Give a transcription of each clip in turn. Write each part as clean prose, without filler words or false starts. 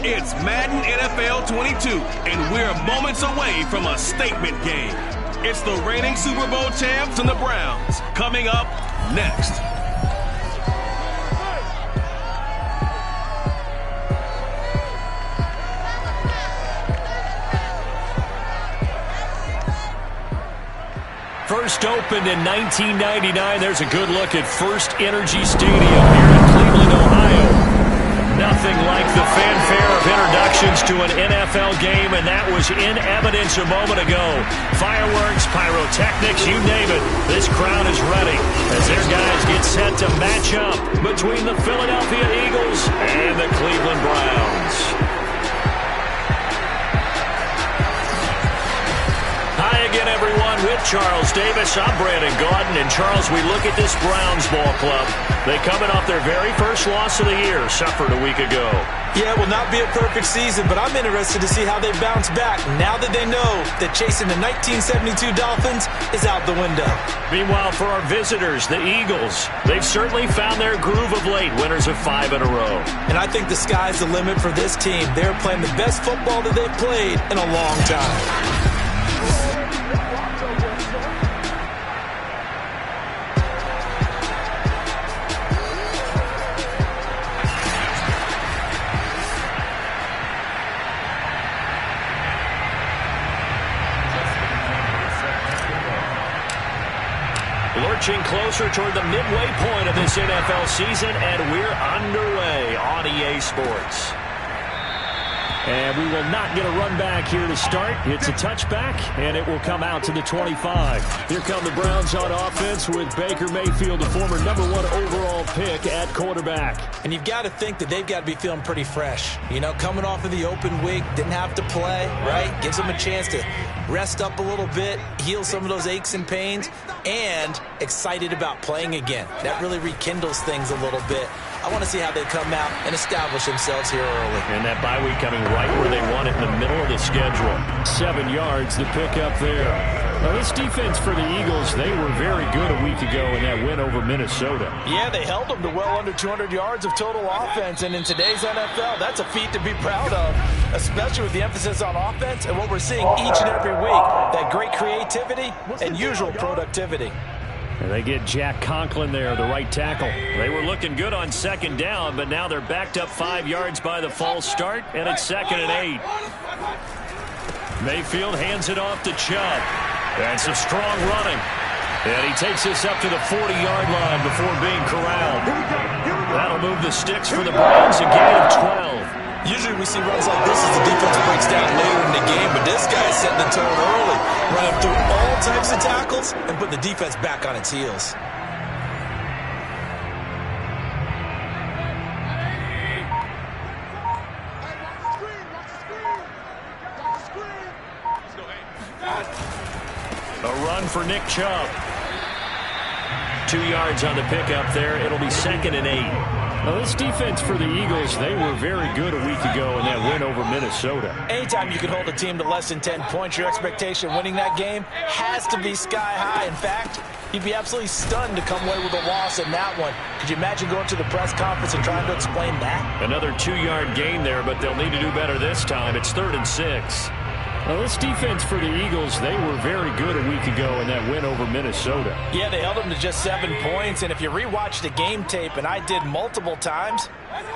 It's Madden NFL 22, and we're moments away from a statement game. It's the reigning Super Bowl champs and the Browns coming up next. First opened in 1999. There's a good look at First Energy Stadium here in Cleveland, Ohio. Nothing like the fanfare of introductions to an NFL game, and that was in evidence a moment ago. Fireworks, pyrotechnics, you name it. This crowd is ready as their guys get set to match up between the Philadelphia Eagles and the Cleveland Browns. Hi again, everyone, with Charles Davis. I'm Brandon Gaudin. And, Charles, we look at this Browns ball club. They coming off their very first loss of the year, suffered a week ago. Yeah, it will not be a perfect season, but I'm interested to see how they bounce back now that they know that chasing the 1972 Dolphins is out the window. Meanwhile, for our visitors, the Eagles, they've certainly found their groove of late, winners of 5 in a row. And I think the sky's the limit for this team. They're playing the best football that they've played in a long time. Lurching closer toward the midway point of this NFL season, and we're underway on EA Sports. And we will not get a run back here to start. It's a touchback, and it will come out to the 25. Here come the Browns on offense with Baker Mayfield, the former #1 overall pick at quarterback. And you've got to think that they've got to be feeling pretty fresh. You know, coming off of the open week, didn't have to play, right? Gives them a chance to rest up a little bit, heal some of those aches and pains, and excited about playing again. That really rekindles things a little bit. I want to see how they come out and establish themselves here early. And that bye week coming right where they want it, in the middle of the schedule. 7 yards, the pick up there. Now, this defense for the Eagles, they were very good a week ago in that win over Minnesota. Yeah, they held them to well under 200 yards of total offense, and in today's NFL, that's a feat to be proud of, especially with the emphasis on offense and what we're seeing each and every week, that great creativity and usual productivity. And they get Jack Conklin there, the right tackle. They were looking good on second down, but now they're backed up 5 yards by the false start, and it's 2nd and 8. Mayfield hands it off to Chubb. And some strong running. And he takes this up to the 40-yard line before being corralled. That'll move the sticks for the Browns, a gain of 12. Usually we see runs like this as the defense breaks down later in the game, but this guy's setting the tone early, running through all types of tackles and putting the defense back on its heels. A run for Nick Chubb. 2 yards on the pickup there. It'll be 2nd and 8. Now, this defense for the Eagles, they were very good a week ago in that win over Minnesota. Anytime you can hold a team to less than 10 points, your expectation winning that game has to be sky high. In fact, you'd be absolutely stunned to come away with a loss in that one. Could you imagine going to the press conference and trying to explain that? Another 2-yard gain there, but they'll need to do better this time. It's 3rd and 6. Now, this defense for the Eagles, they were very good a week ago in that win over Minnesota. Yeah, they held them to just 7 points, and if you rewatch the game tape, and I did multiple times,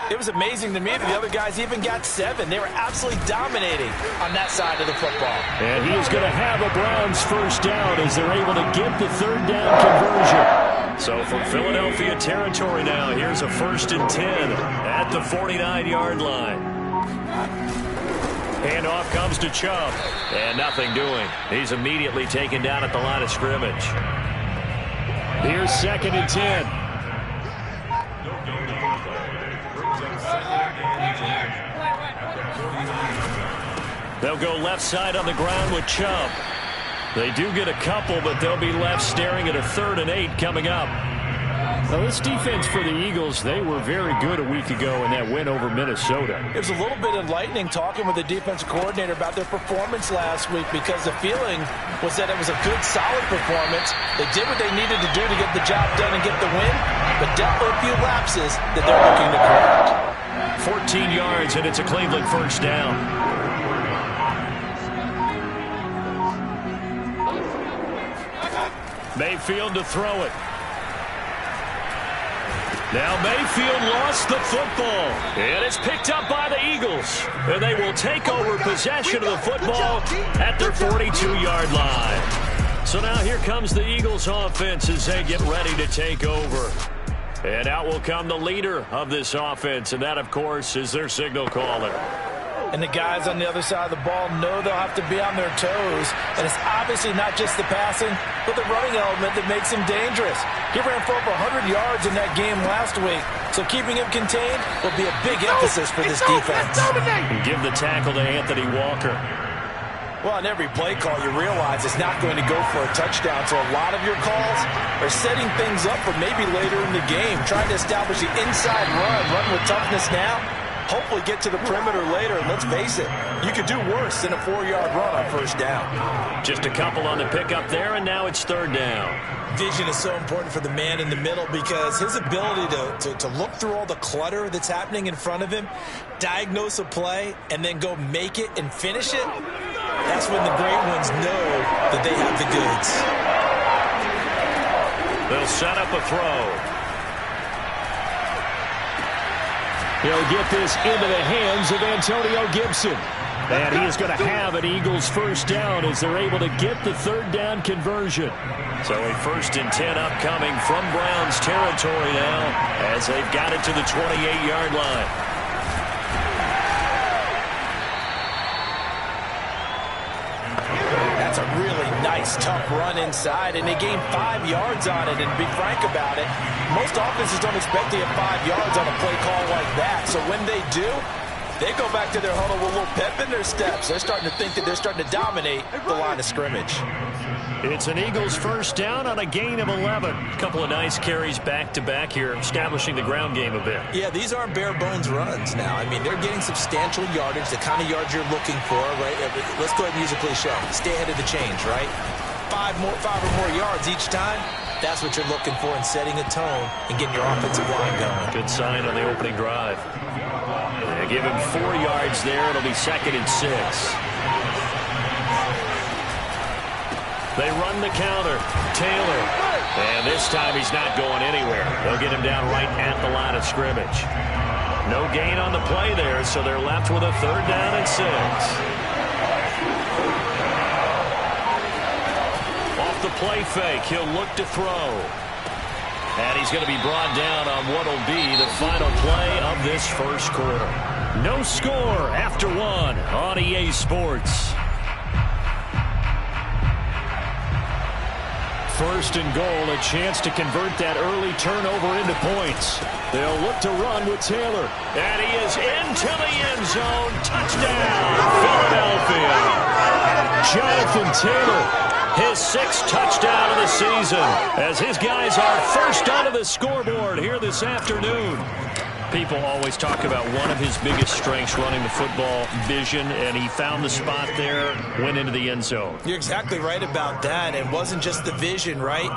it was amazing to me that the other guys even got 7. They were absolutely dominating on that side of the football. And he is going to have a Browns first down as they're able to get the 3rd down conversion. So from Philadelphia territory now, here's a 1st and 10 at the 49-yard line. Handoff comes to Chubb, and nothing doing. He's immediately taken down at the line of scrimmage. Here's 2nd and 10. They'll go left side on the ground with Chubb. They do get a couple, but they'll be left staring at a 3rd and 8 coming up. Now, this defense for the Eagles, they were very good a week ago in that win over Minnesota. It was a little bit enlightening talking with the defensive coordinator about their performance last week, because the feeling was that it was a good, solid performance. They did what they needed to do to get the job done and get the win, but definitely a few lapses that they're looking to correct. 14 yards, and it's a Cleveland first down. Mayfield to throw it. Now Mayfield lost the football, and it's picked up by the Eagles. And they will take over possession of the football at their 42-yard line. So now here comes the Eagles offense as they get ready to take over. And out will come the leader of this offense, and that, of course, is their signal caller. And the guys on the other side of the ball know they'll have to be on their toes. And it's obviously not just the passing, but the running element that makes him dangerous. He ran for over 100 yards in that game last week, so keeping him contained will be a big emphasis for this defense. And give the tackle to Anthony Walker. Well, on every play call, you realize it's not going to go for a touchdown, so a lot of your calls are setting things up for maybe later in the game, trying to establish the inside run with toughness now. Hopefully get to the perimeter later, and let's face it, you could do worse than a 4-yard run on first down. Just a couple on the pickup there, and now it's third down. Vision is so important for the man in the middle because his ability to look through all the clutter that's happening in front of him, diagnose a play, and then go make it and finish it, that's when the great ones know that they have the goods. They'll set up a throw. He'll get this into the hands of Antonio Gibson. And he is going to have an Eagles first down as they're able to get the third down conversion. So a 1st and 10 upcoming from Browns territory now as they've got it to the 28-yard line. That's a really nice, tough run inside, and they gained 5 yards on it. And to be frank about it, most offenses don't expect to get 5 yards on a play call like that. So when they do, they go back to their huddle with a little pep in their steps. They're starting to think that they're starting to dominate the line of scrimmage. It's an Eagles first down on a gain of 11. A couple of nice carries back-to-back here, establishing the ground game a bit. Yeah, these aren't bare-bones runs now. I mean, they're getting substantial yardage, the kind of yards you're looking for, right? Let's go ahead and use a cliche. Stay ahead of the change, right? 5 or more yards each time. That's what you're looking for in setting a tone and getting your offensive line going. Good sign on the opening drive. They give him 4 yards there. It'll be 2nd and 6. They run the counter. Taylor. And this time he's not going anywhere. They'll get him down right at the line of scrimmage. No gain on the play there, so they're left with a 3rd down and 6. Off the play fake, he'll look to throw. And he's going to be brought down on what will be the final play of this first quarter. No score after 1 on EA Sports. 1st and goal, a chance to convert that early turnover into points. They'll look to run with Taylor. And he is into the end zone. Touchdown, Philadelphia. Jonathan Taylor. His 6th touchdown of the season as his guys are first onto the scoreboard here this afternoon. People always talk about one of his biggest strengths running the football, vision, and he found the spot there, went into the end zone. You're exactly right about that. It wasn't just the vision, right?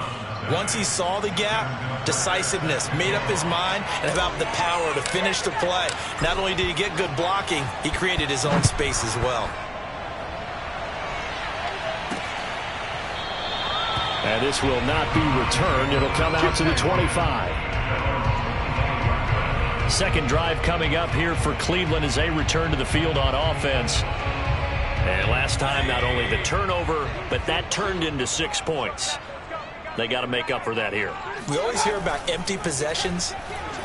Once he saw the gap, decisiveness, made up his mind, and about the power to finish the play. Not only did he get good blocking, he created his own space as well. And this will not be returned. It'll come out to the 25. Second drive coming up here for Cleveland as they return to the field on offense. And last time, not only the turnover, but that turned into 6 points. They got to make up for that here. We always hear about empty possessions,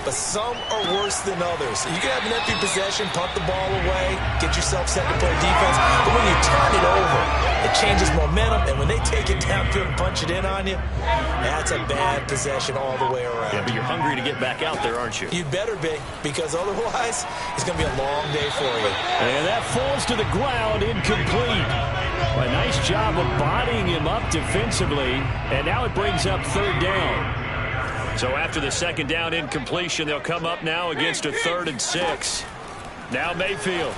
but some are worse than others. You can have an empty possession, punt the ball away, get yourself set to play defense, but when you turn it over, it changes momentum, and when they take it downfield and punch it in on you, that's a bad possession all the way around. Yeah, but you're hungry to get back out there, aren't you? You better be, because otherwise, it's going to be a long day for you. And that falls to the ground, incomplete. A nice job of bodying him up defensively, and now it brings up 3rd down. So after the 2nd down incompletion, they'll come up now against a 3rd and 6. Now Mayfield.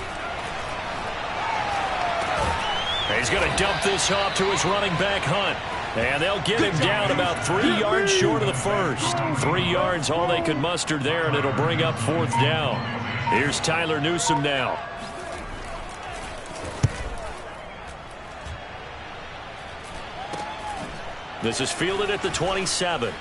He's going to dump this off to his running back, Hunt. And they'll get him down about 3 yards short of the first. 3 yards, all they could muster there, and it'll bring up 4th down. Here's Tyler Newsome now. This is fielded at the 27.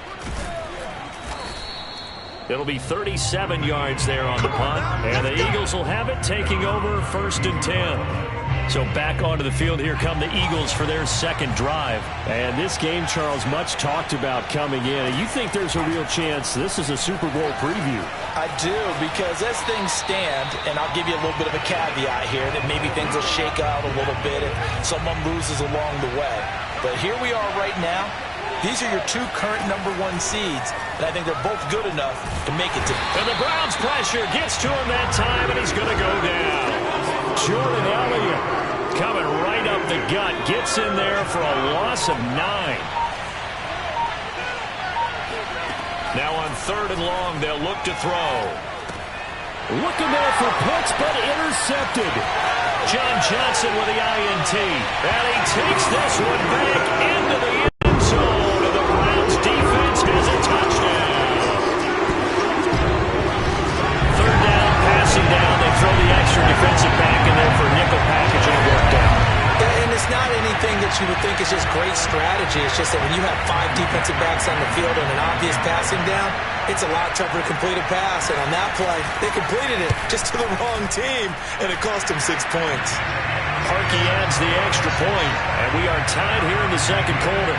It'll be 37 yards there on the punt. And the Eagles will have it, taking over 1st and 10. So back onto the field, here come the Eagles for their second drive. And this game, Charles, much talked about coming in. And you think there's a real chance this is a Super Bowl preview? I do, because as things stand, and I'll give you a little bit of a caveat here, that maybe things will shake out a little bit if someone loses along the way. But here we are right now. These are your two current #1 seeds, and I think they're both good enough to make it to. And the Browns pressure gets to him that time, and he's going to go down. Jordan Elliott coming right up the gut, gets in there for a loss of 9. Now on 3rd and long, they'll look to throw. Looking there for Pitts, but intercepted. John Johnson with the INT. And he takes this one back into the end zone. And the Browns defense has a touchdown. 3rd down, passing down. They throw the extra defensive back in there for nickel package, and it worked out. And it's not anything that you would think is just great strategy. It's just that when you have 5 defensive backs on the field and an obvious passing down, it's a lot tougher to complete a pass. And on that play, they completed it just to the wrong team, and it cost them 6 points. Parkey adds the extra point, and we are tied here in the second quarter.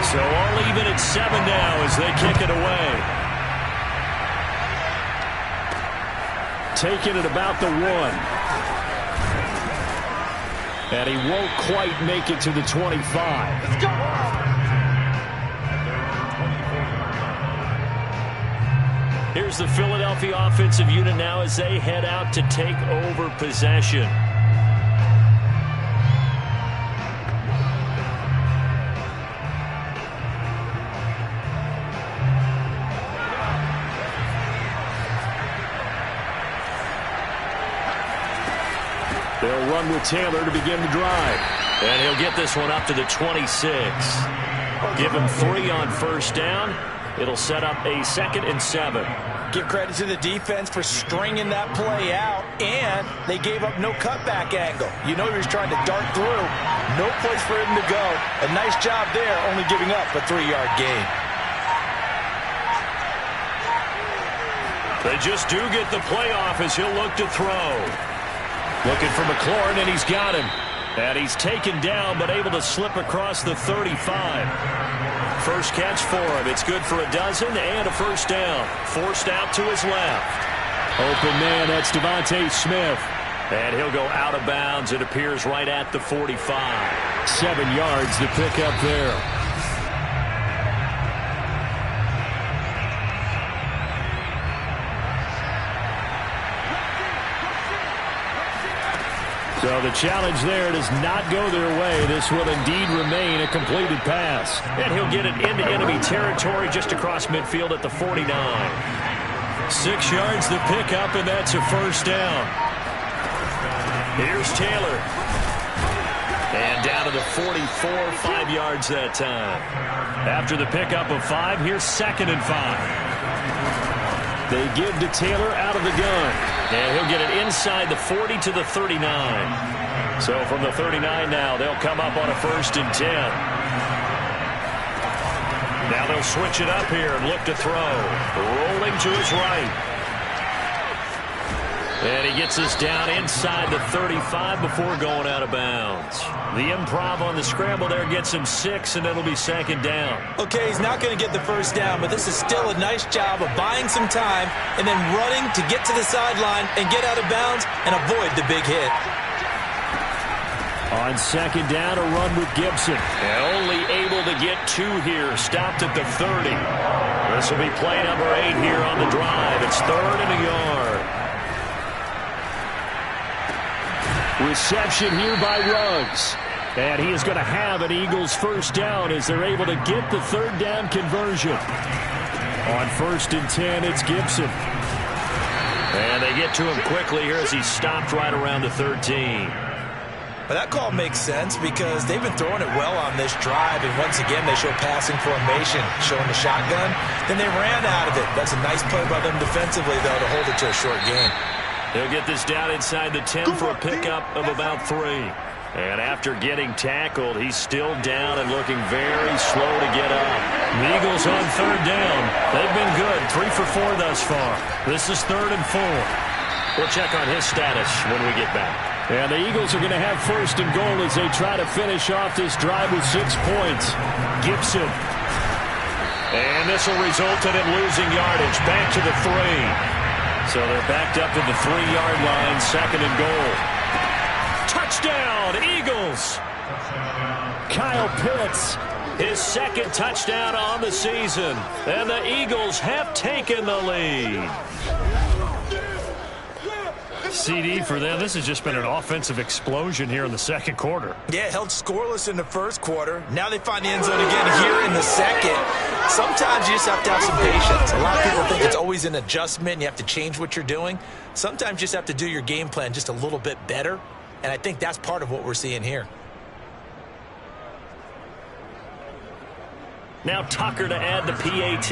So all even at 7 now as they kick it away. Taking it about the 1. And he won't quite make it to the 25. Let's go! Here's the Philadelphia offensive unit now as they head out to take over possession. They'll run with Taylor to begin the drive. And he'll get this one up to the 26. Give him 3 on 1st down. It'll set up a 2nd and 7. Give credit to the defense for stringing that play out, and they gave up no cutback angle. You know he was trying to dart through. No place for him to go. A nice job there, only giving up a 3-yard gain. They just do get the playoff as he'll look to throw. Looking for McLaurin, and he's got him. And he's taken down, but able to slip across the 35. First catch for him. It's good for a dozen and a 1st down. Forced out to his left. Open man, that's Devontae Smith. And he'll go out of bounds. It appears right at the 45. 7 yards to pick up there. So the challenge there does not go their way. This will indeed remain a completed pass. And he'll get it into enemy territory just across midfield at the 49. 6 yards to pick up, and that's a 1st down. Here's Taylor. And down to the 44, 5 yards that time. After the pickup of 5, here's 2nd and 5. They give to Taylor out of the gun. And he'll get it inside the 40 to the 39. So from the 39 now, they'll come up on a 1st and 10. Now they'll switch it up here and look to throw. Rolling to his right. And he gets this down inside the 35 before going out of bounds. The improv on the scramble there gets him 6, and it'll be 2nd down. Okay, he's not going to get the 1st down, but this is still a nice job of buying some time and then running to get to the sideline and get out of bounds and avoid the big hit. On 2nd down, a run with Gibson. And only able to get 2 here. Stopped at the 30. This will be play number 8 here on the drive. It's 3rd and a yard. Reception here by Ruggs. And he is going to have an Eagles 1st down as they're able to get the 3rd down conversion. On 1st and 10, it's Gibson. And they get to him quickly here as he stopped right around the 13. But that call makes sense because they've been throwing it well on this drive, and once again they show passing formation, showing the shotgun. Then they ran out of it. That's a nice play by them defensively, though, to hold it to a short gain. They'll get this down inside the 10 for a pickup of about 3. And after getting tackled, he's still down and looking very slow to get up. The Eagles on 3rd down. They've been good, 3 for 4 thus far. This is 3rd and 4. We'll check on his status when we get back. And the Eagles are going to have 1st and goal as they try to finish off this drive with 6 points. Gibson. And this will result in him losing yardage. Back to the 3. So they're backed up to the 3-yard line, 2nd and goal. Touchdown, Eagles! Kyle Pitts. His 2nd touchdown on the season. And the Eagles have taken the lead. CD for them. This has just been an offensive explosion here in the 2nd quarter. Yeah, held scoreless in the 1st quarter. Now they find the end zone again here in the 2nd. Sometimes you just have to have some patience. A lot of people think it's always an adjustment and you have to change what you're doing. Sometimes you just have to do your game plan just a little bit better. And I think that's part of what we're seeing here. Now Tucker to add the PAT.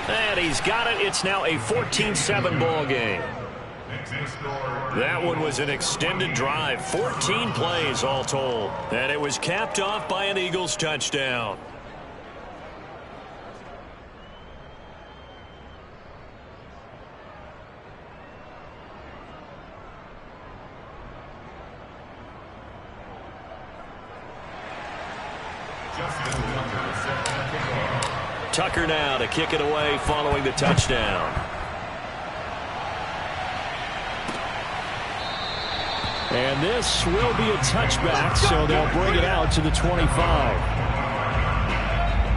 And he's got it. It's now a 14-7 ball game. That one was an extended drive. 14 plays all told. And it was capped off by an Eagles touchdown. Tucker now to kick it away following the touchdown. And this will be a touchback, so they'll bring it out to the 25.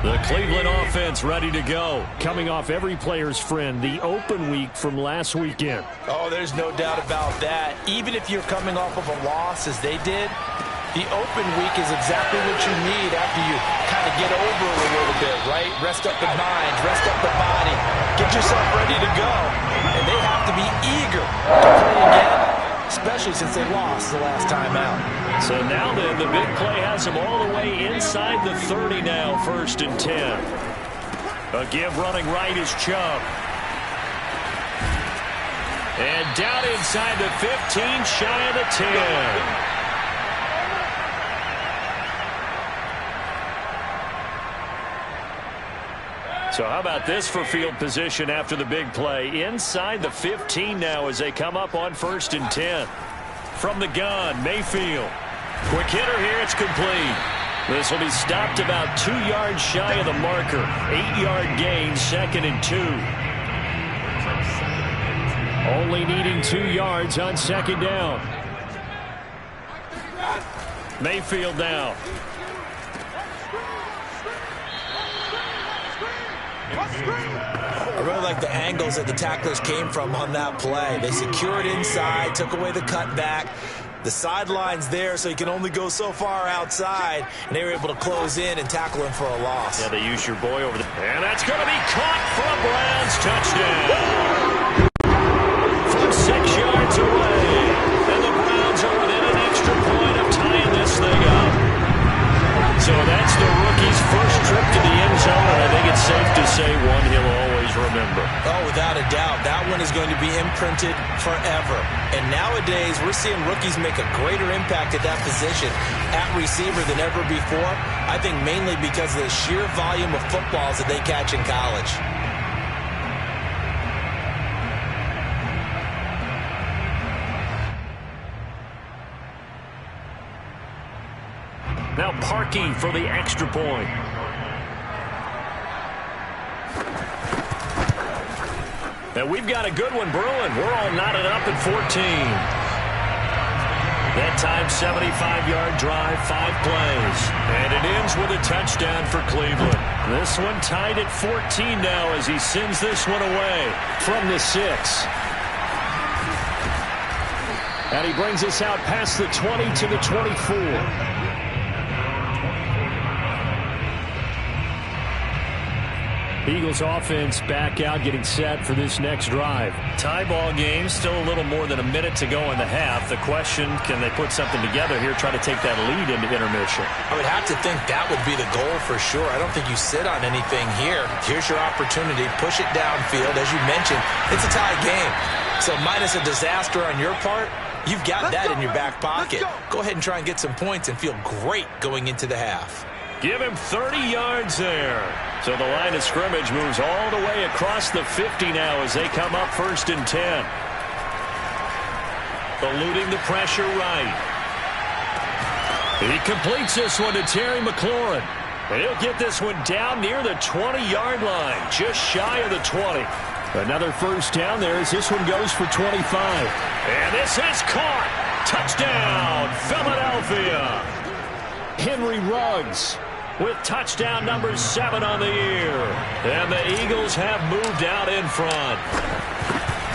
The Cleveland offense ready to go. Coming off every player's friend, the open week from last weekend. Oh, there's no doubt about that. Even if you're coming off of a loss as they did, the open week is exactly what you need after you kind of get over it a little bit, right? Rest up the mind, rest up the body, get yourself ready to go. And they have to be eager to play again, especially since they lost the last time out. So now then, the big play has them all the way inside the 30 now, 1st and 10. A give running right is Chubb. And down inside the 15, shy of the 10. So how about this for field position after the big play? Inside the 15 now as they come up on 1st and 10. From the gun, Mayfield. Quick hitter here, it's complete. This will be stopped about 2 yards shy of the marker. 8-yard gain, 2nd and 2. Only needing 2 yards on 2nd down. Mayfield now. I really like the angles that the tacklers came from on that play. They secured inside, took away the cutback. The sideline's there, so you can only go so far outside, and they were able to close in and tackle him for a loss. Yeah, they used your boy over the... And that's going to be caught for a Browns touchdown. From 6 yards away. And the Browns are within an extra point of tying this thing up. So that's the rookie's first trip to the end zone, and I think it's safe to say one he'll always remember. Oh, without a doubt. That one is going to be imprinted forever. And nowadays, we're seeing rookies make a greater impact at that position at receiver than ever before. I think mainly because of the sheer volume of footballs that they catch in college. Now Parkey for the extra point. And we've got a good one brewing. We're all knotted up at 14. That time, 75-yard drive, 5 plays. And it ends with a touchdown for Cleveland. This one tied at 14 now as he sends this one away from the 6. And he brings us out past the 20 to the 24. Eagles offense back out, getting set for this next drive. Tie ball game, still a little more than a minute to go in the half. The question, can they put something together here, try to take that lead into intermission? I would have to think that would be the goal for sure. I don't think you sit on anything here. Here's your opportunity. Push it downfield. As you mentioned, it's a tie game. So minus a disaster on your part, you've got that in your back pocket. Go ahead and try and get some points and feel great going into the half. Give him 30 yards there. So the line of scrimmage moves all the way across the 50 now as they come up 1st and 10. Eluding the pressure right. He completes this one to Terry McLaurin. He'll get this one down near the 20-yard line, just shy of the 20. Another first down there as this one goes for 25. And this is caught. Touchdown, Philadelphia. Henry Ruggs with touchdown number 7 on the year. And the Eagles have moved out in front.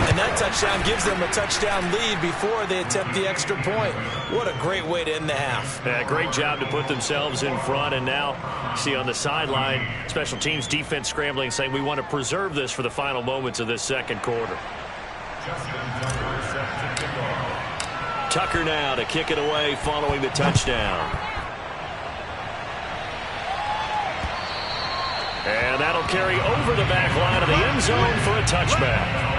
And that touchdown gives them a touchdown lead before they attempt the extra point. What a great way to end the half. Yeah, great job to put themselves in front. And now, see on the sideline, special teams defense scrambling, saying we want to preserve this for the final moments of this second quarter. Tucker now to kick it away following the touchdown. And that'll carry over the back line of the end zone for a touchback.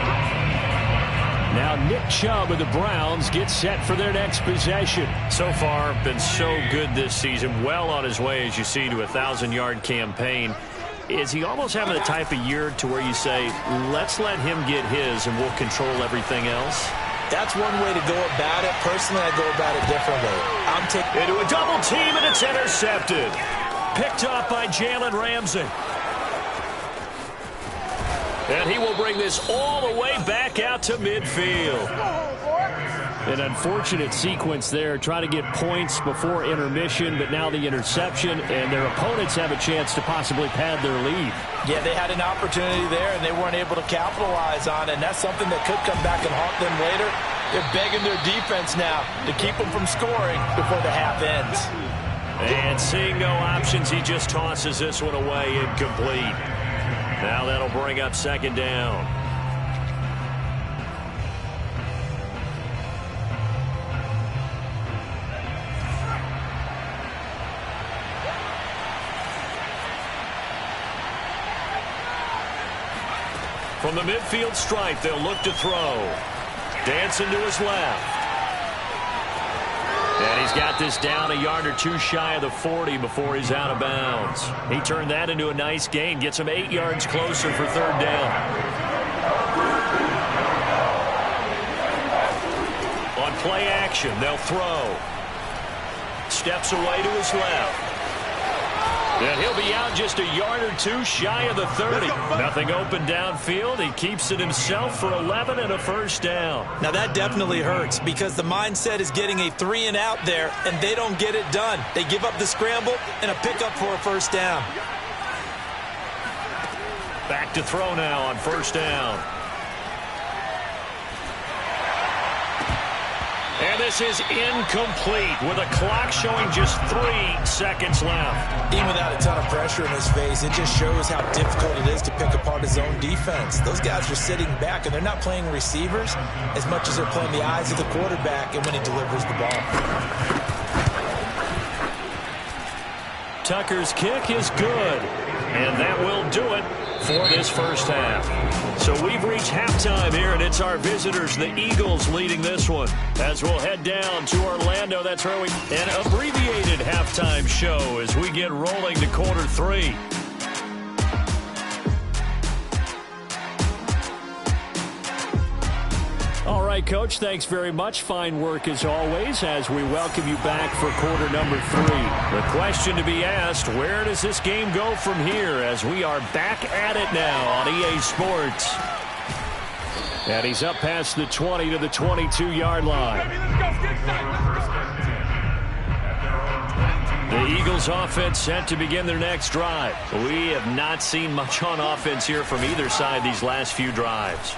Now Nick Chubb of the Browns gets set for their next possession. So far, been so good this season. Well on his way, as you see, to a 1,000-yard campaign. Is he almost having the type of year to where you say, let's let him get his and we'll control everything else? That's one way to go about it. Personally, I go about it differently. I'm taking into a double team, and it's intercepted. Picked up by Jalen Ramsey. And he will bring this all the way back out to midfield. An unfortunate sequence there, trying to get points before intermission, but now the interception, and their opponents have a chance to possibly pad their lead. Yeah, they had an opportunity there, and they weren't able to capitalize on it, and that's something that could come back and haunt them later. They're begging their defense now to keep them from scoring before the half ends. And seeing no options, he just tosses this one away incomplete. Now that'll bring up 2nd down. From the midfield stripe, they'll look to throw. Dancing to his left. And he's got this down a yard or two shy of the 40 before he's out of bounds. He turned that into a nice gain. Gets him 8 yards closer for 3rd down. On play action, they'll throw. Steps away to his left. And he'll be out just a yard or two shy of the 30. Nothing open downfield. He keeps it himself for 11 and a 1st down. Now that definitely hurts because the mindset is getting a 3 and out there, and they don't get it done. They give up the scramble and a pickup for a 1st down. Back to throw now on 1st down. And this is incomplete with a clock showing just 3 seconds left. Even without a ton of pressure in his face, it just shows how difficult it is to pick apart his own defense. Those guys are sitting back, and they're not playing receivers as much as they're playing the eyes of the quarterback and when he delivers the ball. Tucker's kick is good, and that will do it for this first half. So we've reached halftime here, and it's our visitors, the Eagles, leading this one. As we'll head down to Orlando, that's where an abbreviated halftime show as we get rolling to quarter 3. All right, Coach, thanks very much. Fine work as always as we welcome you back for quarter number 3. The question to be asked, where does this game go from here as we are back at it now on EA Sports? And he's up past the 20 to the 22-yard line. The Eagles offense set to begin their next drive. We have not seen much on offense here from either side these last few drives.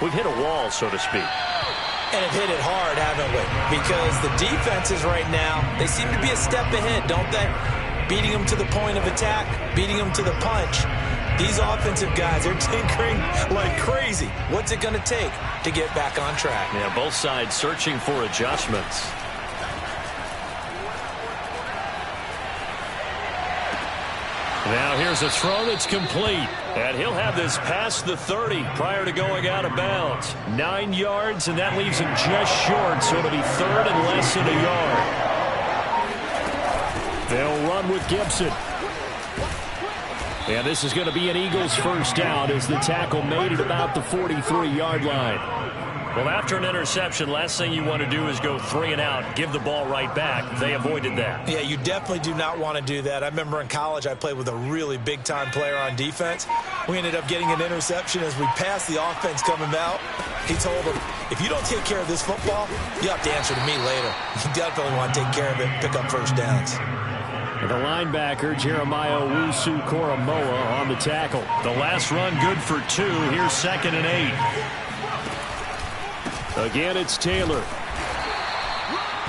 We've hit a wall, so to speak. And have hit it hard, haven't we? Because the defenses right now, they seem to be a step ahead, don't they? Beating them to the point of attack, beating them to the punch. These offensive guys, they're tinkering like crazy. What's it going to take to get back on track? Yeah, both sides searching for adjustments. Now here's a throw that's complete. And he'll have this past the 30 prior to going out of bounds. 9 yards, and that leaves him just short, so it'll be third and less than a yard. They'll run with Gibson. And this is going to be an Eagles first down as the tackle made at about the 43-yard line. Well, after an interception, last thing you want to do is go 3 and out, give the ball right back. They avoided that. Yeah, you definitely do not want to do that. I remember in college I played with a really big-time player on defense. We ended up getting an interception as we passed the offense coming out. He told him, if you don't take care of this football, you have to answer to me later. You definitely want to take care of it, pick up first downs. The linebacker, Jeremiah Owusu-Koramoah on the tackle. The last run good for 2. Here's 2nd and 8. Again, it's Taylor.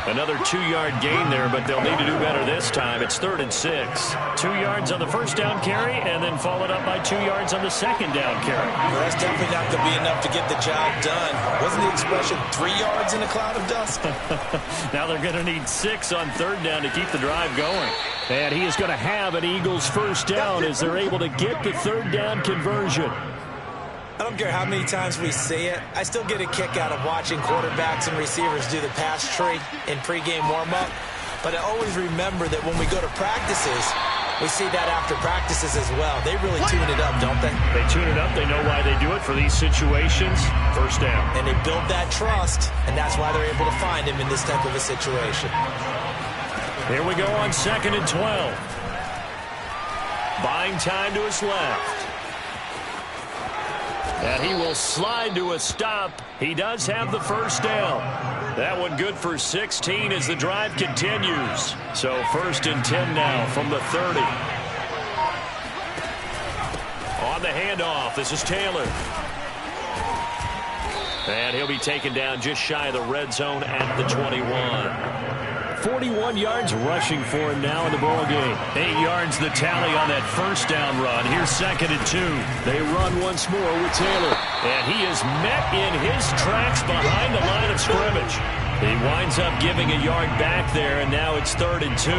Another 2-yard gain there, but they'll need to do better this time. It's 3rd and 6. 2 yards on the first down carry, and then followed up by 2 yards on the second down carry. Well, that's definitely not going to be enough to get the job done. Wasn't the expression 3 yards in a cloud of dust? Now they're going to need 6 on 3rd down to keep the drive going. And he is going to have an Eagles first down as they're able to get the 3rd down conversion. I don't care how many times we see it. I still get a kick out of watching quarterbacks and receivers do the pass tree in pregame warm-up. But I always remember that when we go to practices, we see that after practices as well. They really tune it up, don't they? They tune it up. They know why they do it for these situations. First down. And they build that trust, and that's why they're able to find him in this type of a situation. Here we go on 2nd and 12. Buying time to his left. And he will slide to a stop. He does have the first down. That one good for 16 as the drive continues. So 1st and 10 now from the 30. On the handoff, this is Taylor. And he'll be taken down just shy of the red zone at the 21. 41 yards rushing for him now in the ball game. 8 yards the tally on that first down run. Here's 2nd and 2. They run once more with Taylor. And he is met in his tracks behind the line of scrimmage. He winds up giving a yard back there, and now it's 3rd and 2.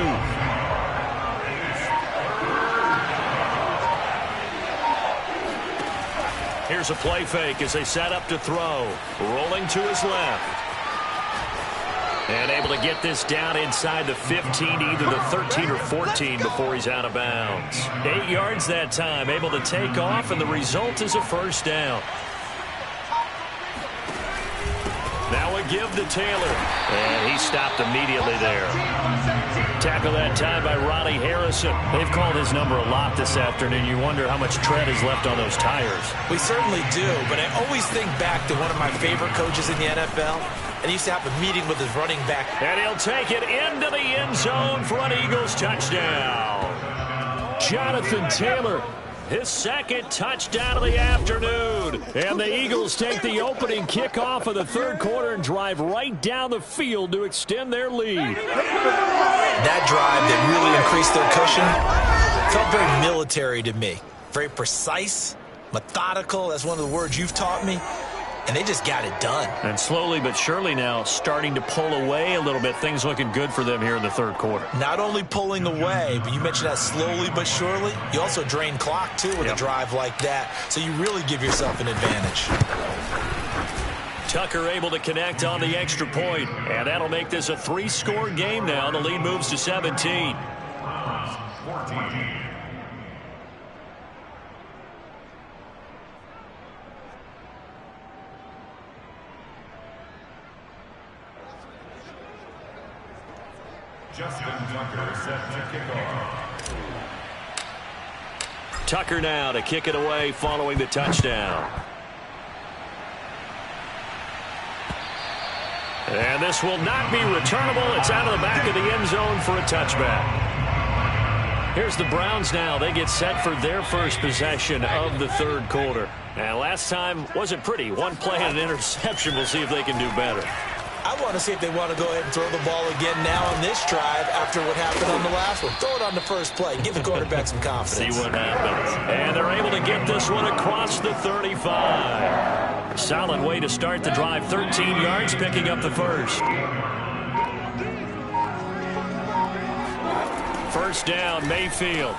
Here's a play fake as they set up to throw. Rolling to his left. And able to get this down inside the 15, either the 13 or 14 before he's out of bounds. 8 yards that time, able to take off, and the result is a first down. Now a give to Taylor. And he stopped immediately there. Tackle that time by Ronnie Harrison. They've called his number a lot this afternoon. You wonder how much tread is left on those tires. We certainly do, but I always think back to one of my favorite coaches in the NFL. And he used to have a meeting with his running back. And he'll take it into the end zone for an Eagles touchdown. Jonathan Taylor, his 2nd touchdown of the afternoon. And the Eagles take the opening kickoff of the 3rd quarter and drive right down the field to extend their lead. That drive that really increased their cushion felt very military to me. Very precise, methodical. That's one of the words you've taught me. And they just got it done. And slowly but surely now starting to pull away a little bit. Things looking good for them here in the 3rd quarter. Not only pulling away, but you mentioned that slowly but surely. You also drain clock, too, with a drive like that. So you really give yourself an advantage. Tucker able to connect on the extra point. And that'll make this a 3-score game now. The lead moves to 17. 14. Justin Tucker set to kick off. Tucker now to kick it away following the touchdown. And this will not be returnable. It's out of the back of the end zone for a touchback. Here's the Browns now. They get set for their first possession of the 3rd quarter. And last time wasn't pretty. One play and an interception. We'll see if they can do better. I want to see if they want to go ahead and throw the ball again now on this drive after what happened on the last one. Throw it on the first play. Give the quarterback some confidence. See what happens. And they're able to get this one across the 35. Solid way to start the drive. 13 yards, picking up the first. First down, Mayfield.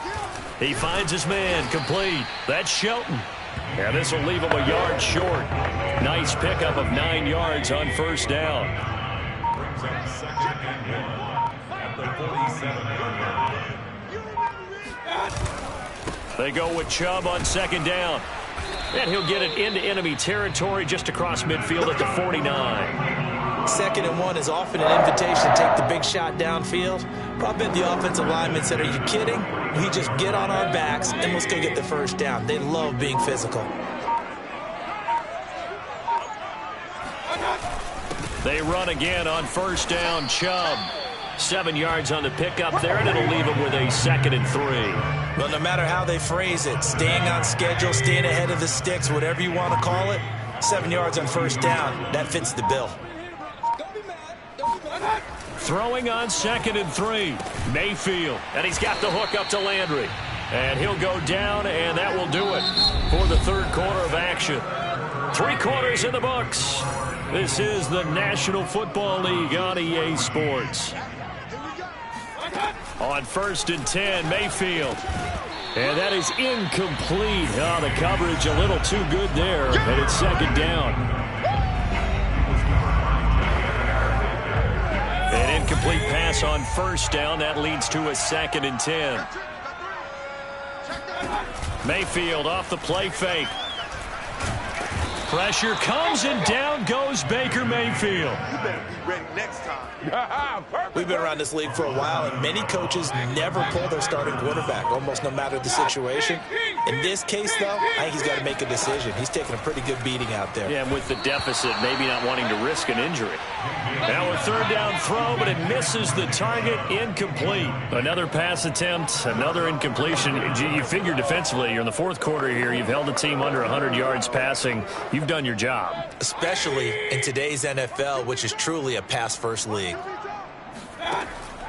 He finds his man, complete. That's Shelton. And this will leave him a yard short. Nice pickup of 9 yards on first down. Brings up second and 1 at the 47-yard line. They go with Chubb on second down. And he'll get it into enemy territory just across midfield at the 49. Second and 1 is often an invitation to take the big shot downfield. But I bet the offensive lineman said, are you kidding? We just get on our backs and let's go get the first down. They love being physical. They run again on first down. Chubb. 7 yards on the pickup there, and it'll leave them with a 2nd and 3. Well, no matter how they phrase it, staying on schedule, staying ahead of the sticks, whatever you want to call it, 7 yards on first down, that fits the bill. Throwing on 2nd and 3. Mayfield. And he's got the hook up to Landry. And he'll go down, and that will do it for the third quarter of action. 3 quarters in the books. This is the National Football League on EA Sports. On 1st and 10, Mayfield. And that is incomplete. Oh, the coverage a little too good there, and it's 2nd down. An incomplete pass on first down. That leads to a 2nd and 10. Mayfield off the play fake. Pressure comes, and down goes Baker Mayfield. You better be ready next time. We've been around this league for a while, and many coaches never pull their starting quarterback, almost no matter the situation. In this case, though, I think he's got to make a decision. He's taking a pretty good beating out there. Yeah, and with the deficit, maybe not wanting to risk an injury. Now a 3rd down throw, but it misses the target, incomplete. Another pass attempt, another incompletion. You figure defensively, you're in the 4th quarter here. You've held the team under 100 yards passing. You've done your job. Especially in today's NFL, which is truly a pass-first league.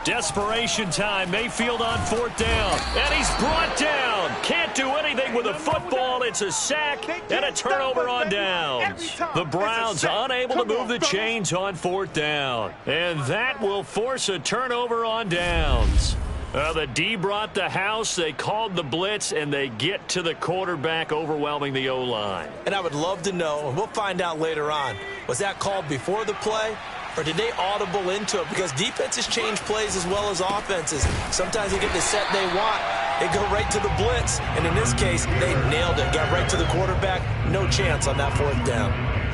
Desperation time. Mayfield on 4th down. And he's brought down. Can't do anything with a football. It's a sack and a turnover on downs. The Browns unable to move the chains on 4th down. And that will force a turnover on downs. The D brought the house. They called the blitz, and they get to the quarterback, overwhelming the O-line. And I would love to know, and we'll find out later on, was that called before the play, or did they audible into it? Because defenses change plays as well as offenses. Sometimes they get the set they want. They go right to the blitz. And in this case, they nailed it. Got right to the quarterback. No chance on that 4th down.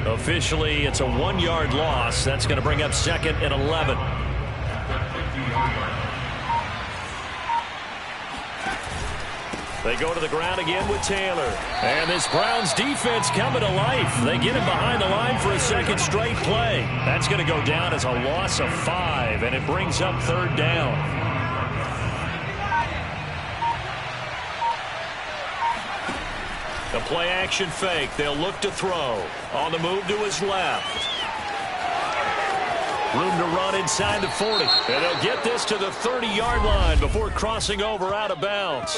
Officially, it's a 1-yard loss. That's going to bring up 2nd and 11. They go to the ground again with Taylor. And this Browns defense coming to life. They get him behind the line for a 2nd straight play. That's going to go down as a loss of 5, and it brings up 3rd down. The play action fake. They'll look to throw. On the move to his left. Room to run inside the 40. And they'll get this to the 30-yard line before crossing over out of bounds.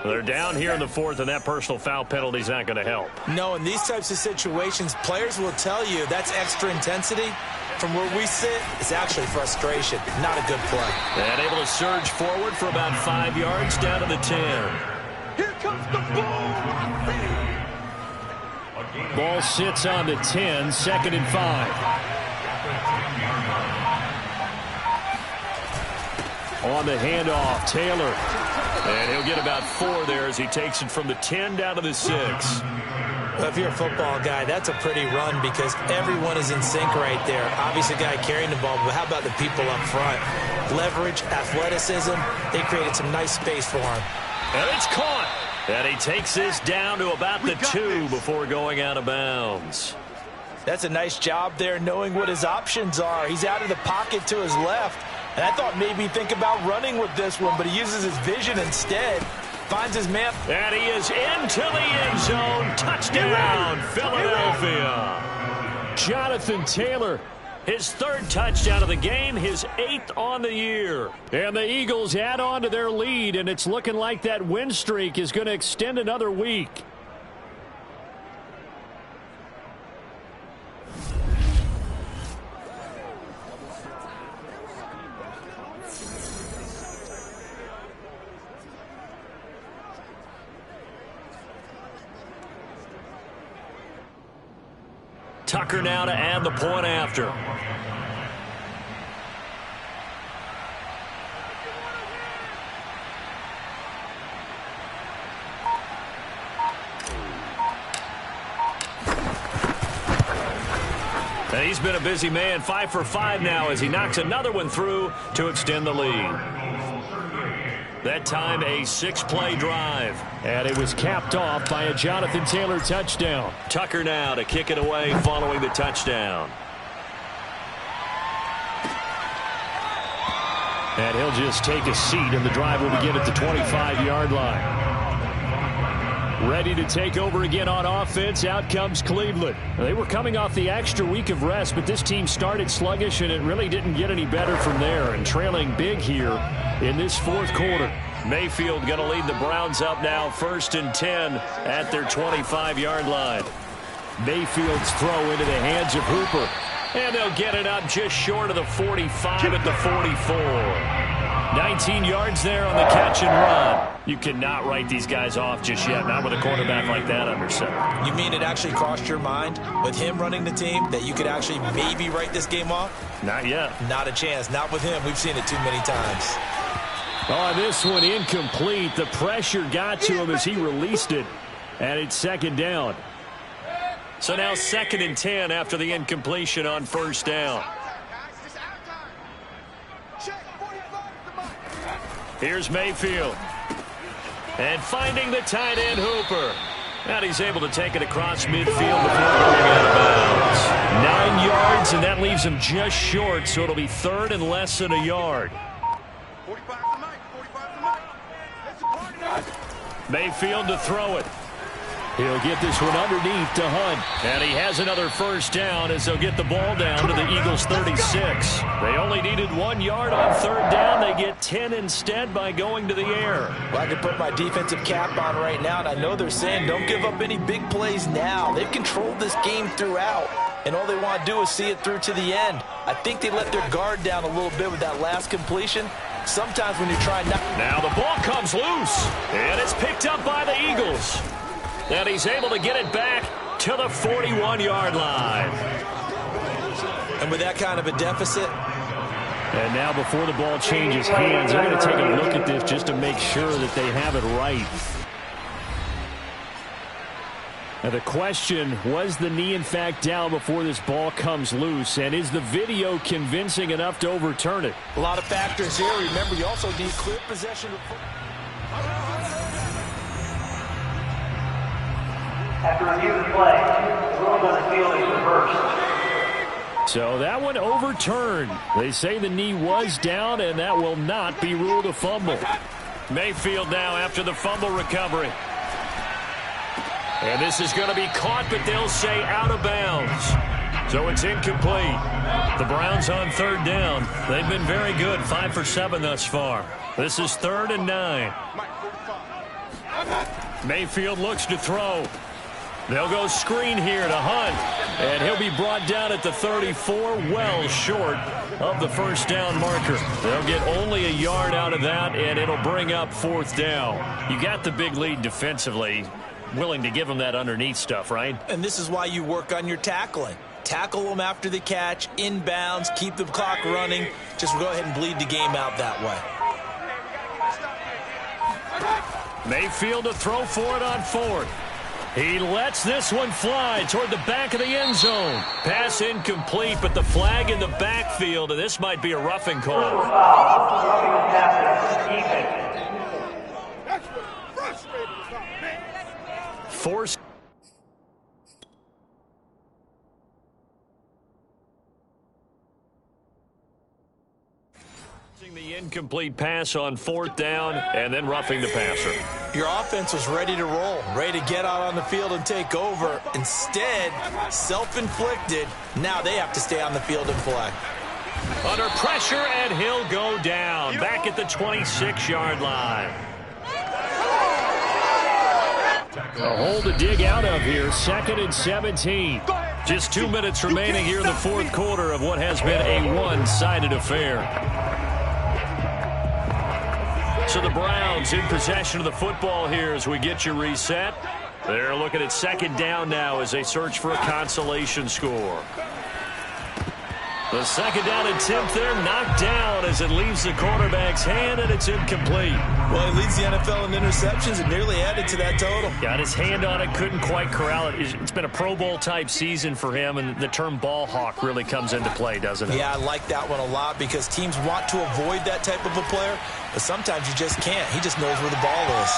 They're down here in the 4th, and that personal foul penalty is not going to help. No, in these types of situations, players will tell you that's extra intensity. From where we sit, it's actually frustration. Not a good play. And able to surge forward for about 5 yards down to the 10. Here comes the ball. Ball sits on the 10, 2nd and 5. On the handoff, Taylor. And he'll get about 4 there as he takes it from the 10 down to the 6. Well, if you're a football guy, that's a pretty run because everyone is in sync right there. Obviously, a guy carrying the ball, but how about the people up front? Leverage, athleticism, they created some nice space for him. And it's caught. And he takes this down to about the 2 before going out of bounds. That's a nice job there knowing what his options are. He's out of the pocket to his left. And I thought maybe think about running with this one, but he uses his vision instead. finds his man. And he is into the end zone. Touchdown, Philadelphia. Jonathan Taylor, his third touchdown of the game, his 8th on the year. And the Eagles add on to their lead, and it's looking like that win streak is going to extend another week. Tucker now to add the point after. And he's been a busy man, 5 for 5 now as he knocks another one through to extend the lead. That time a 6-play drive. And it was capped off by a Jonathan Taylor touchdown. Tucker now to kick it away following the touchdown. And he'll just take a seat, and the drive will begin at the 25-yard line. Ready to take over again on offense. Out comes Cleveland. They were coming off the extra week of rest, but this team started sluggish, and it really didn't get any better from there. And trailing big here in this fourth quarter. Mayfield going to lead the Browns up now, 1st and 10 at their 25-yard line. Mayfield's throw into the hands of Hooper. And they'll get it up just short of the 45 at the 44. 19 yards there on the catch and run. You cannot write these guys off just yet, not with a quarterback like that under center. You mean it actually crossed your mind with him running the team that you could actually maybe write this game off? Not yet. Not a chance. Not with him. We've seen it too many times. Oh, this one incomplete. The pressure got to him as he released it. And it's 2nd down. So now 2nd and 10 after the incompletion on 1st down. Here's Mayfield. And finding the tight end Hooper. And he's able to take it across midfield before going out of bounds. 9 yards, and that leaves him just short, so it'll be 3rd and less than a yard. Mayfield to throw it. He'll get this one underneath to Hunt. And he has another 1st down as they'll get the ball down to the Eagles' 36. They only needed 1 yard on 3rd down. They get 10 instead by going to the air. Well, I can put my defensive cap on right now, and I know they're saying don't give up any big plays now. They've controlled this game throughout, and all they want to do is see it through to the end. I think they let their guard down a little bit with that last completion. Sometimes when you're trying not... Now the ball comes loose, and it's picked up by the Eagles. And he's able to get it back to the 41-yard line. And with that kind of a deficit... And now before the ball changes hands, they're going to take a look at this just to make sure that they have it right. Now the question, was the knee in fact down before this ball comes loose? And is the video convincing enough to overturn it? A lot of factors here. Remember, you also need clear possession of football. After review of the play, the ruling on the field is reversed. So that one overturned. They say the knee was down, and that will not be ruled a fumble. Mayfield now after the fumble recovery. And this is going to be caught, but they'll say out of bounds. So it's incomplete. The Browns on 3rd down. They've been very good, 5 for 7 thus far. This is 3rd and 9. Mayfield looks to throw. They'll go screen here to Hunt. And he'll be brought down at the 34, well short of the 1st down marker. They'll get only a yard out of that, and it'll bring up 4th down. You got the big lead defensively. Willing to give them that underneath stuff, right? And this is why you work on your tackling. Tackle them after the catch, inbounds, keep the clock running. Just go ahead and bleed the game out that way. Mayfield to throw for it on 4th. He lets this one fly toward the back of the end zone. Pass incomplete, but the flag in the backfield, and this might be a roughing call. Force the Incomplete pass on 4th down, and then roughing the passer. Your offense was ready to roll, ready to get out on the field and take over. Instead, self-inflicted, now they have to stay on the field and play. Under pressure, and he'll go down, back at the 26-yard line. A hole to dig out of here, 2nd and 17. Just 2 minutes remaining here in the 4th quarter of what has been a one-sided affair. So the Browns in possession of the football here as we get you reset. They're looking at 2nd down now as they search for a consolation score. The 2nd down attempt there knocked down as it leaves the quarterback's hand, and it's incomplete. Well, he leads the NFL in interceptions and nearly added to that total. Got his hand on it, couldn't quite corral it. It's been a Pro Bowl-type season for him, and the term ball hawk really comes into play, doesn't it? Yeah, I like that one a lot because teams want to avoid that type of a player, but sometimes you just can't. He just knows where the ball is.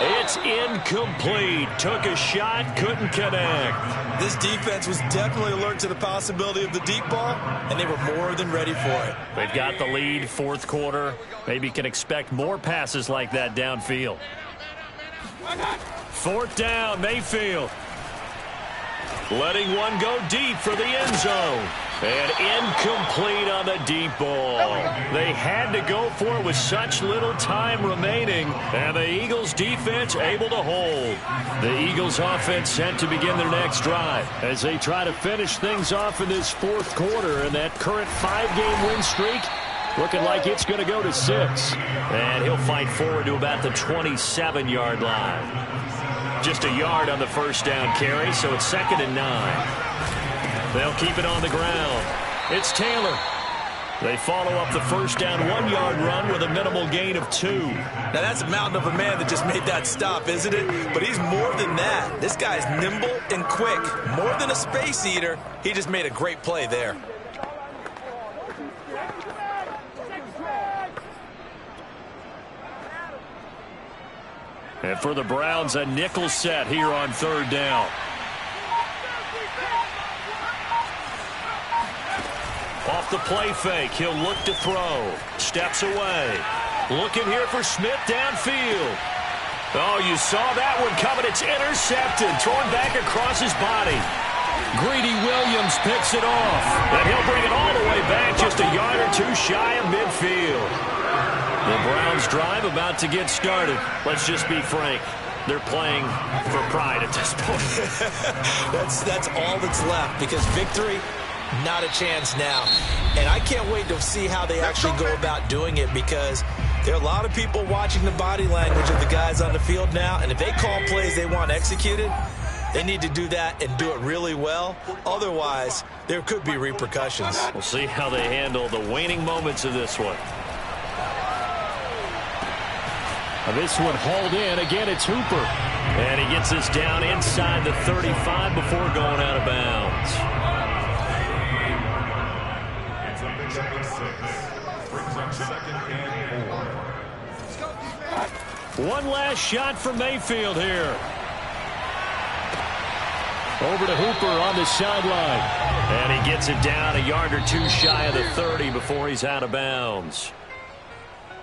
It's incomplete. Took a shot, couldn't connect. This defense was definitely alert to the possibility of the deep ball, and they were more than ready for it. They've got the lead, 4th quarter. Maybe can expect more passes like that downfield. 4th down, Mayfield. Letting one go deep for the end zone. And incomplete on the deep ball. They had to go for it with such little time remaining. And the Eagles defense able to hold. The Eagles offense set to begin their next drive as they try to finish things off in this 4th quarter. And that current 5-game win streak looking like it's going to go to 6. And he'll fight forward to about the 27-yard line. Just a yard on the 1st down carry, so it's 2nd and 9. They'll keep it on the ground. It's Taylor. They follow up the 1st down 1-yard run with a minimal gain of 2. Now that's a mountain of a man that just made that stop, isn't it? But he's more than that. This guy's nimble and quick. More than a space eater. He just made a great play there. And for the Browns, a nickel set here on 3rd down. Off the play fake, he'll look to throw. Steps away. Looking here for Smith downfield. Oh, you saw that one coming. It's intercepted. Thrown back across his body. Greedy Williams picks it off. And he'll bring it all the way back just a yard or 2 shy of midfield. The Browns drive about to get started. Let's just be frank. They're playing for pride at this point. That's all that's left because victory, not a chance now. And I can't wait to see how they actually go about doing it because there are a lot of people watching the body language of the guys on the field now. And if they call plays they want executed, they need to do that and do it really well. Otherwise, there could be repercussions. We'll see how they handle the waning moments of this one. This one hauled in. Again, it's Hooper. And he gets this down inside the 35 before going out of bounds. It's up to 6. Brings up 2nd and 4. One last shot for Mayfield here. Over to Hooper on the sideline. And he gets it down a yard or 2 shy of the 30 before he's out of bounds.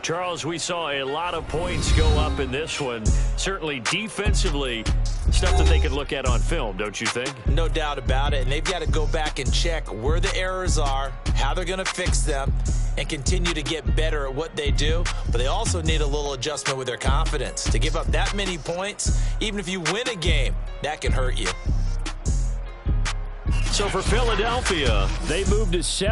Charles, we saw a lot of points go up in this one. Certainly defensively, stuff that they could look at on film, don't you think? No doubt about it. And they've got to go back and check where the errors are, how they're going to fix them, and continue to get better at what they do. But they also need a little adjustment with their confidence. To give up that many points, even if you win a game, that can hurt you. So for Philadelphia, they moved to 7.